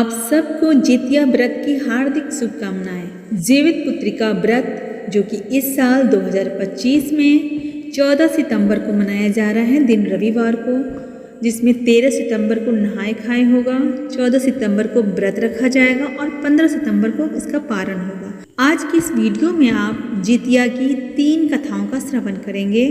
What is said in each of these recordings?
आप सबको जितिया व्रत की हार्दिक शुभकामनाएं। जीवित पुत्रिका व्रत जो कि इस साल 2025 में 14 सितंबर को मनाया जा रहा है, दिन रविवार को, जिसमें 13 सितंबर को नहाय खाए होगा, 14 सितंबर को व्रत रखा जाएगा और 15 सितंबर को इसका पारण होगा। आज की इस वीडियो में आप जितिया की 3 कथाओं का श्रवण करेंगे।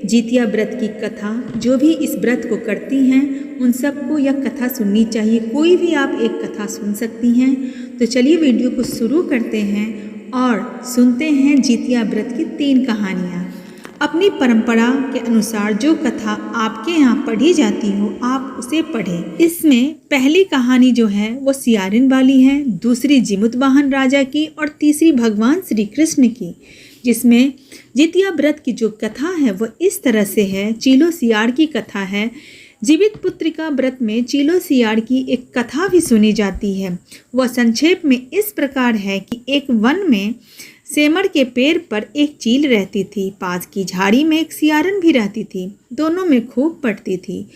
जितिया व्रत की कथा, जो भी इस व्रत को करती हैं उन सबको यह कथा सुननी चाहिए। कोई भी आप एक कथा सुन सकती हैं। तो चलिए वीडियो को शुरू करते हैं और सुनते हैं जितिया व्रत की 3 कहानियाँ। अपनी परंपरा के अनुसार जो कथा आपके यहाँ पढ़ी जाती हो आप उसे पढ़ें। इसमें पहली कहानी जो है वो सियारिन वाली है, दूसरी जिमुतवाहन राजा की और तीसरी भगवान श्री कृष्ण की। जिसमें जितिया व्रत की जो कथा है वो इस तरह से है। चीलो सियाड़ की कथा है। जीवित पुत्रिका व्रत में चीलो सियाड़ की एक कथा भी सुनी जाती है। वह संक्षेप में इस प्रकार है कि एक वन में सेमड़ के पेड़ पर एक चील रहती थी। पास की झाड़ी में एक सियारन भी रहती थी। दोनों में खूब पटती थी।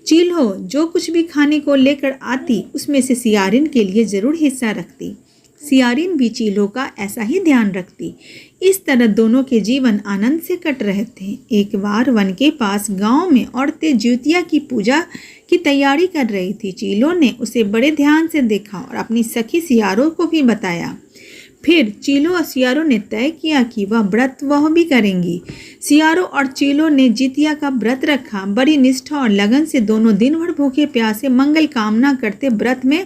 चीलो जो कुछ भी खाने को लेकर आती उसमें से सियारिन के लिए जरूर हिस्सा रखती। सियारिन भी चीलों का ऐसा ही ध्यान रखती। इस तरह दोनों के जीवन आनंद से कट रहे थे। एक बार वन के पास गांव में औरतें जितिया की पूजा की तैयारी कर रही थी। चीलों ने उसे बड़े ध्यान से देखा और अपनी सखी सियारों को भी बताया। फिर चीलों और सियारों ने तय किया कि वह व्रत वह भी करेंगी। सियारों और चीलों ने जितिया का व्रत रखा। बड़ी निष्ठा और लगन से दोनों दिन भर भूखे प्यासे मंगल कामना करते व्रत में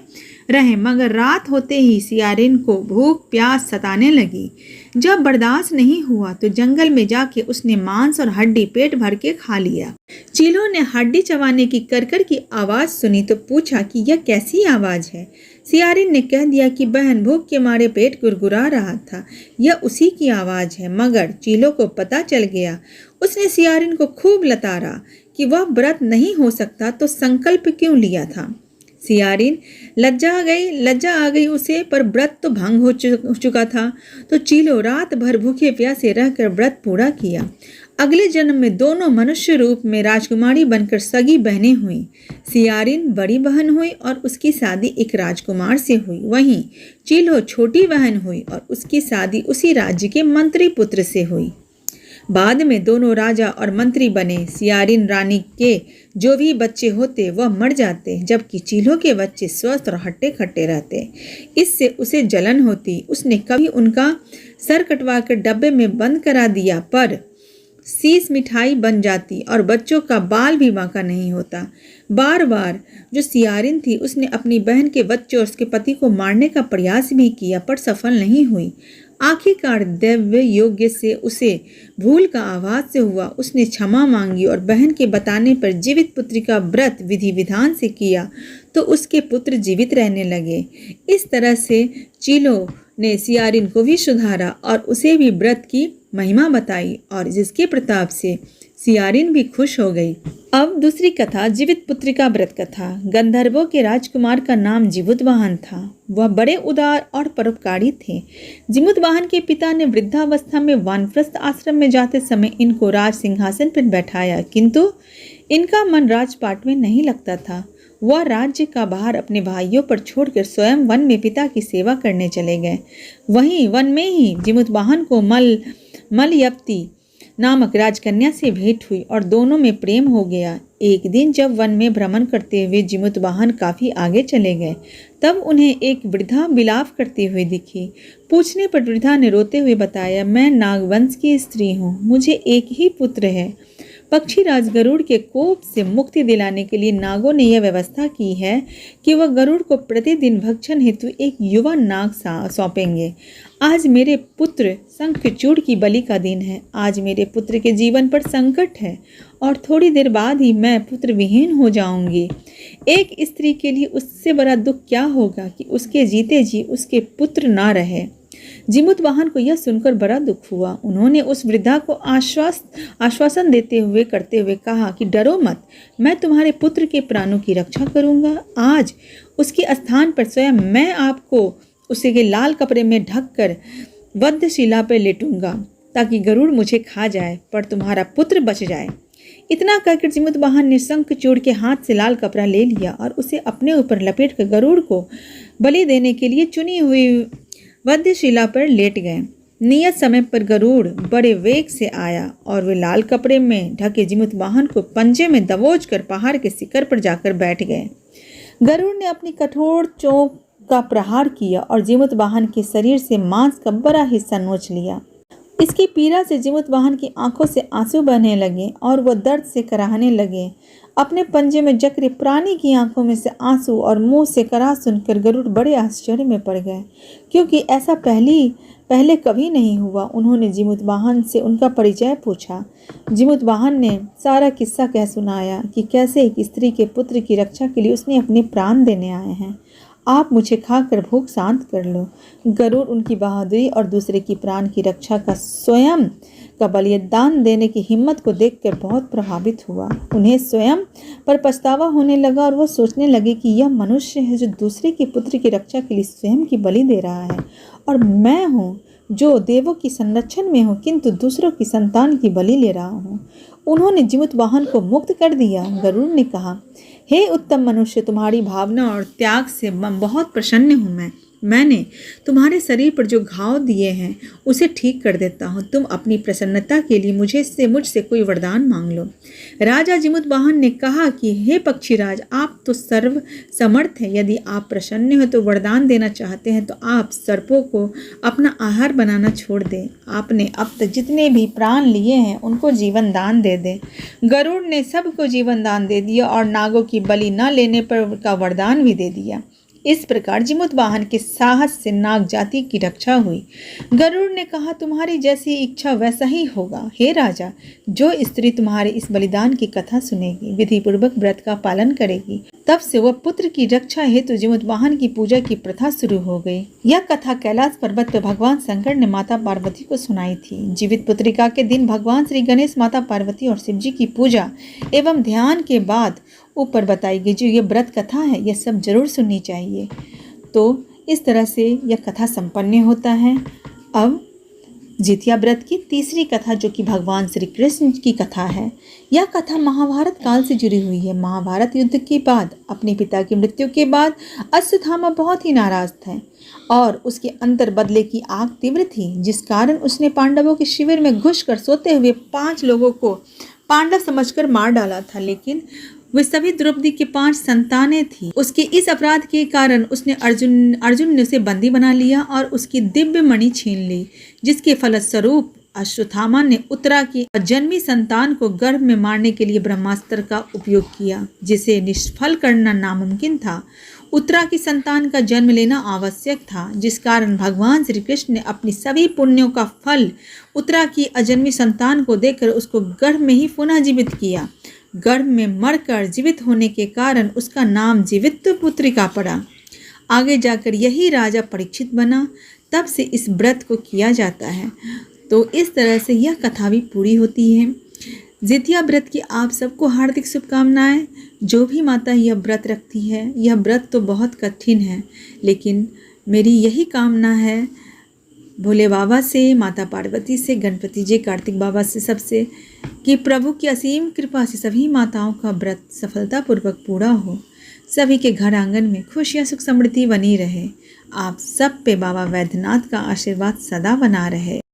रहे। मगर रात होते ही सियारिन को भूख प्यास सताने लगी। जब बर्दाश्त नहीं हुआ तो जंगल में जाके उसने मांस और हड्डी पेट भर के खा लिया। चीलों ने हड्डी चबाने की करकर की आवाज सुनी तो पूछा कि यह कैसी आवाज है। सियारिन ने कह दिया कि बहन भूख के मारे पेट गुरगुरा रहा था, यह उसी की आवाज है। मगर चीलों को पता चल गया। उसने सियारिन को खूब लताड़ा कि वह व्रत नहीं हो सकता तो संकल्प क्यों लिया था। सियारिन लज्जा आ गई उसे, पर व्रत तो भंग हो चुका था। तो चीलो रात भर भूखे प्यासे रहकर व्रत पूरा किया। अगले जन्म में दोनों मनुष्य रूप में राजकुमारी बनकर सगी बहनें हुई। सियारिन बड़ी बहन हुई और उसकी शादी एक राजकुमार से हुई। वहीं चीलो छोटी बहन हुई और उसकी शादी उसी राज्य के मंत्री पुत्र से हुई। बाद में दोनों राजा और मंत्री बने। सियारिन रानी के जो भी बच्चे होते वह मर जाते, जबकि चीलो के बच्चे स्वस्थ और हट्टे खट्टे रहते। इससे उसे जलन होती। उसने कभी उनका सर कटवा कर डब्बे में बंद करा दिया, पर शीश मिठाई बन जाती और बच्चों का बाल भी बांका नहीं होता। बार बार जो सियारिन थी उसने अपनी बहन के बच्चों और उसके पति को मारने का प्रयास भी किया, पर सफल नहीं हुई। आखिरकार दैव्य योग्य से उसे भूल का आभास से हुआ। उसने क्षमा मांगी और बहन के बताने पर जीवित पुत्री का व्रत विधि विधान से किया तो उसके पुत्र जीवित रहने लगे। इस तरह से चीलो ने सियारिन को भी सुधारा और उसे भी व्रत की महिमा बताई और जिसके प्रताप से सियारिन भी खुश हो गई। अब दूसरी कथा, जीवित पुत्रिका व्रत कथा। गंधर्वों के राजकुमार का नाम जिमुतवाहन था। वह बड़े उदार और परोपकारी थे। जिमुतवाहन के पिता ने वृद्धावस्था में वानप्रस्थ आश्रम में जाते समय इनको राज सिंहासन पर बैठाया, किंतु इनका मन राजपाट में नहीं लगता था। वह राज्य का भार अपने भाइयों पर छोड़कर स्वयं वन में पिता की सेवा करने चले गए। वहीं वन में ही जिमुतवाहन को मलयवती नामक राजकन्या से भेंट हुई और दोनों में प्रेम हो गया। एक दिन जब वन में भ्रमण करते हुए जिमुतवाहन काफी आगे चले गए, तब उन्हें एक वृद्धा विलाप करती हुई दिखी। पूछने पर वृद्धा ने रोते हुए बताया, मैं नागवंश की स्त्री हूँ, मुझे एक ही पुत्र है। पक्षी राज गरुड़ के कोप से मुक्ति दिलाने के लिए नागों ने यह व्यवस्था की है कि वह गरुड़ को प्रतिदिन भक्षण हेतु एक युवा नाग सौंपेंगे। आज मेरे पुत्र शंखचूड़ की बलि का दिन है। आज मेरे पुत्र के जीवन पर संकट है और थोड़ी देर बाद ही मैं पुत्र विहीन हो जाऊंगी। एक स्त्री के लिए उससे बड़ा दुख क्या होगा कि उसके जीते जी उसके पुत्र ना रहे। जिमुतवाहन को यह सुनकर बड़ा दुख हुआ। उन्होंने उस वृद्धा को आश्वासन करते हुए कहा कि डरो मत, मैं तुम्हारे पुत्र के प्राणों की रक्षा करूंगा। आज उसके स्थान पर स्वयं मैं आपको उसे के लाल कपड़े में ढककर वधशिला पर लेटूंगा ताकि गरुड़ मुझे खा जाए, पर तुम्हारा पुत्र बच जाए। इतना कहकर जिमुतवाहन ने शंखचूड़ के हाथ से लाल कपड़ा ले लिया और उसे अपने ऊपर लपेट कर गरुड़ को बलि देने के लिए चुनी हुई वध्यशिला पर लेट गए। नियत समय पर गरुड़ बड़े वेग से आया और वे लाल कपड़े में ढके जीमूत वाहन को पंजे में दबोच कर पहाड़ के शिखर पर जाकर बैठ गए। गरुड़ ने अपनी कठोर चोंच का प्रहार किया और जीमूत वाहन के शरीर से मांस का बड़ा हिस्सा नोच लिया। इसकी पीड़ा से जीमूत वाहन की आंखों से आंसू बहने लगे और वह दर्द से कराहने लगे। अपने पंजे में जकड़े प्राणी की आंखों में से आंसू और मुंह से कराह सुनकर गरुड़ बड़े आश्चर्य में पड़ गए, क्योंकि ऐसा पहले कभी नहीं हुआ। उन्होंने जीमूत वाहन से उनका परिचय पूछा। जीमूत वाहन ने सारा किस्सा कह सुनाया कि कैसे एक स्त्री के पुत्र की रक्षा के लिए उसने अपने प्राण देने आए हैं। आप मुझे खाकर भूख शांत कर लो। गरुड़ उनकी बहादुरी और दूसरे की प्राण की रक्षा का स्वयं का बलिदान देने की हिम्मत को देखकर बहुत प्रभावित हुआ। उन्हें स्वयं पर पछतावा होने लगा और वो सोचने लगे कि यह मनुष्य है जो दूसरे के पुत्र की रक्षा के लिए स्वयं की बलि दे रहा है, और मैं हूँ जो देवों की संरक्षण में हूँ किंतु दूसरों की संतान की बलि ले रहा हूँ। उन्होंने जीमूत वाहन को मुक्त कर दिया। गरुड़ ने कहा, हे उत्तम मनुष्य, तुम्हारी भावना और त्याग से मैं बहुत प्रसन्न हूँ। मैंने तुम्हारे शरीर पर जो घाव दिए हैं उसे ठीक कर देता हूँ। तुम अपनी प्रसन्नता के लिए मुझसे कोई वरदान मांग लो। राजा जीमूत वाहन ने कहा कि हे पक्षीराज, आप तो सर्व समर्थ हैं। यदि आप प्रसन्न हो तो वरदान देना चाहते हैं तो आप सर्पों को अपना आहार बनाना छोड़ दें। आपने अब तक जितने भी प्राण लिए हैं उनको जीवन दान दे दें। गरुड़ ने सबको जीवन दान दे दिया और नागों की बलि न लेने पर का वरदान भी दे दिया। इस प्रकार जीमूत वाहन के साहस से नाग जाति की रक्षा हुई। गरुड़ ने कहा, तुम्हारी जैसी इच्छा वैसा ही होगा। हे राजा, जो स्त्री तुम्हारे इस बलिदान की कथा सुनेगी, विधि पूर्वक व्रत का पालन करेगी, तब से वह पुत्र की रक्षा हेतु जीमूत वाहन की पूजा की प्रथा शुरू हो गई। यह कथा कैलाश पर्वत पर भगवान शंकर ने माता पार्वती को सुनाई थी। जीवित पुत्रिका के दिन भगवान श्री गणेश, माता पार्वती और शिव जी की पूजा एवं ध्यान के बाद ऊपर बताई गई जो ये व्रत कथा है, यह सब जरूर सुननी चाहिए। तो इस तरह से यह कथा संपन्न होता है। अब जितिया व्रत की तीसरी कथा जो कि भगवान श्री कृष्ण की कथा है, यह कथा महाभारत काल से जुड़ी हुई है। महाभारत युद्ध के बाद अपने पिता की मृत्यु के बाद अश्वत्थामा बहुत ही नाराज था और उसके अंदर बदले की आग तीव्र थी, जिस कारण उसने पांडवों के शिविर में घुसकर सोते हुए 5 लोगों को पांडव समझकर मार डाला था, लेकिन वे सभी द्रौपदी के 5 संतानें थी। उसके इस अपराध के कारण उसने अर्जुन ने उसे बंदी बना लिया और उसकी दिव्य मणि छीन ली, जिसके फलस्वरूप अश्वत्थामा ने उत्तरा की जन्मी संतान को गर्भ में मारने के लिए ब्रह्मास्त्र का उपयोग किया, जिसे निष्फल करना नामुमकिन था। उत्तरा की संतान का जन्म लेना आवश्यक था, जिस कारण भगवान श्री कृष्ण ने अपनी सभी पुण्यों का फल उत्तरा की अजन्मी संतान को देकर उसको गर्भ में ही पुनः जीवित किया। गर्भ में मरकर जीवित होने के कारण उसका नाम जीवित पुत्रिका पड़ा। आगे जाकर यही राजा परीक्षित बना, तब से इस व्रत को किया जाता है। तो इस तरह से यह कथा भी पूरी होती है। जितिया व्रत की आप सबको हार्दिक शुभकामनाएं। जो भी माता यह व्रत रखती है, यह व्रत तो बहुत कठिन है, लेकिन मेरी यही कामना है भोले बाबा से, माता पार्वती से, गणपति जी, कार्तिक बाबा से, सबसे कि प्रभु की असीम कृपा से सभी माताओं का व्रत सफलतापूर्वक पूरा हो, सभी के घर आंगन में खुशियाँ सुख समृद्धि बनी रहे। आप सब पे बाबा वैद्यनाथ का आशीर्वाद सदा बना रहे।